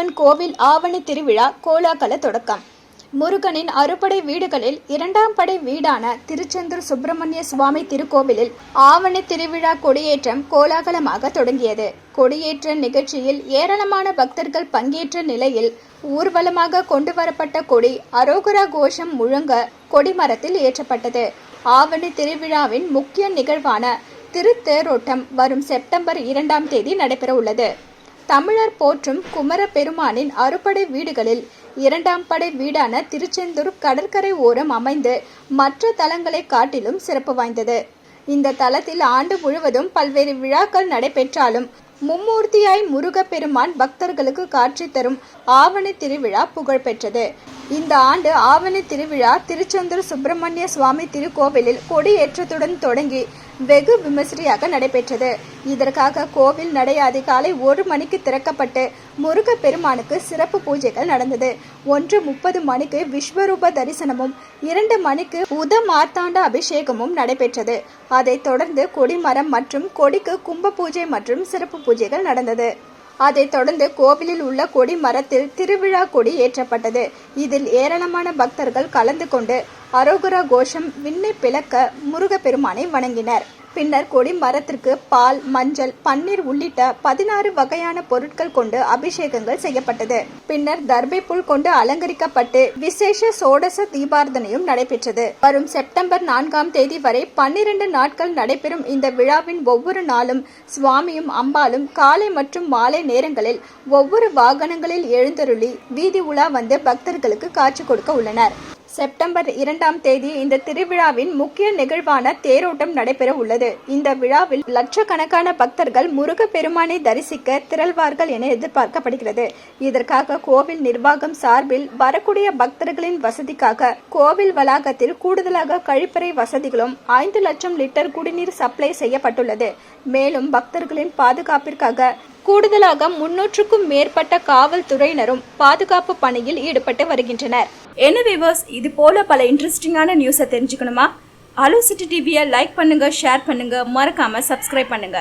முருகன் கோவில் ஆவணி திருவிழா கோலாகல தொடக்கம். முருகனின் அறுபடை வீடுகளில் இரண்டாம் படை வீடான திருச்செந்தூர் சுப்பிரமணிய சுவாமி திருக்கோவிலில் ஆவணி திருவிழா கொடியேற்றம் கோலாகலமாக தொடங்கியது. கொடியேற்ற நிகழ்ச்சியில் ஏராளமான பக்தர்கள் பங்கேற்ற நிலையில் ஊர்வலமாக கொண்டு வரப்பட்ட கொடி அரோகரா கோஷம் முழங்க கொடிமரத்தில் ஏற்றப்பட்டது. ஆவணி திருவிழாவின் முக்கிய நிகழ்வான திருத்தேரோட்டம் வரும் செப்டம்பர் 2ஆம் தேதி நடைபெற உள்ளது. தமிழர் போற்றும் குமர பெருமானின் அறுபடை வீடுகளில் இரண்டாம் படை வீடான திருச்செந்தூர் கடற்கரை ஓரம் அமைந்து மற்ற தலங்களை காட்டிலும் சிறப்பு வாய்ந்தது. இந்த தலத்தில் ஆண்டு முழுவதும் பல்வேறு விழாக்கள் நடைபெற்றாலும் மும்மூர்த்தியாய் முருகப்பெருமான் பக்தர்களுக்கு காட்சி தரும் ஆவணி திருவிழா புகழ்பெற்றது. இந்த ஆண்டு ஆவணி திருவிழா திருச்செந்தூர் சுப்பிரமணிய சுவாமி திருக்கோவிலில் கொடியேற்றத்துடன் தொடங்கி வெகு விமரிசையாக நடைபெற்றது. இதற்காக கோவில் நடை அதிகாலை 1 மணிக்கு திறக்கப்பட்டு முருகப்பெருமானுக்கு சிறப்பு பூஜைகள் நடந்தது. 1:30 மணிக்கு விஸ்வரூப தரிசனமும் 2 மணிக்கு உத மார்த்தாண்ட அபிஷேகமும் நடைபெற்றது. அதைத் தொடர்ந்து கொடிமரம் மற்றும் கொடிக்கு கும்ப பூஜை மற்றும் சிறப்பு பூஜைகள் நடந்தது. அதைத் தொடர்ந்து கோவிலில் உள்ள கொடி மரத்தில் திருவிழா கொடி ஏற்றப்பட்டது. இதில் ஏராளமான பக்தர்கள் கலந்து கொண்டு அரோகரா கோஷம் விண்ணை பிளக்க முருகப்பெருமானை வணங்கினர். பின்னர் கொடி மரத்திற்கு பால், மஞ்சள், பன்னீர் உள்ளிட்ட 16 வகையான பொருட்கள் கொண்டு அபிஷேகங்கள் செய்யப்பட்டது. பின்னர் தர்பை புல் கொண்டு அலங்கரிக்கப்பட்டு விசேஷ சோடச தீபார்த்தனையும் நடைபெற்றது. வரும் செப்டம்பர் 4ஆம் தேதி வரை 12 நாட்கள் நடைபெறும் இந்த விழாவின் ஒவ்வொரு நாளும் சுவாமியும் அம்பாலும் காலை மற்றும் மாலை நேரங்களில் ஒவ்வொரு வாகனங்களில் எழுந்தருளி வீதி உலா வந்து பக்தர்களுக்கு காட்சி கொடுக்க உள்ளனர். செப்டம்பர் 2ஆம் தேதி இந்த திருவிழாவின் முக்கிய நிகழ்வான தேரோட்டம் நடைபெற உள்ளது. இந்த விழாவில் லட்சக்கணக்கான பக்தர்கள் முருகப்பெருமானை தரிசிக்க திரள்வார்கள் என எதிர்பார்க்கப்படுகிறது. இதற்காக கோவில் நிர்வாகம் சார்பில் வரக்கூடிய பக்தர்களின் வசதிக்காக கோவில் வளாகத்தில் கூடுதலாக கழிப்பறை வசதிகளும் 5 லட்சம் லிட்டர் குடிநீர் சப்ளை செய்யப்பட்டுள்ளது. மேலும் பக்தர்களின் பாதுகாப்பிற்காக கூடுதலாக 300க்கும் மேற்பட்ட காவல்துறையினரும் பாதுகாப்பு பணியில் ஈடுபட்டு வருகின்றனர். என்ன வியூவர்ஸ், இது போல பல இன்ட்ரெஸ்டிங்கான நியூஸை தெரிஞ்சுக்கணுமா? அலோ சிட்டி டிவியை லைக் பண்ணுங்க, ஷேர் பண்ணுங்க, மறக்காம சப்ஸ்கிரைப் பண்ணுங்க.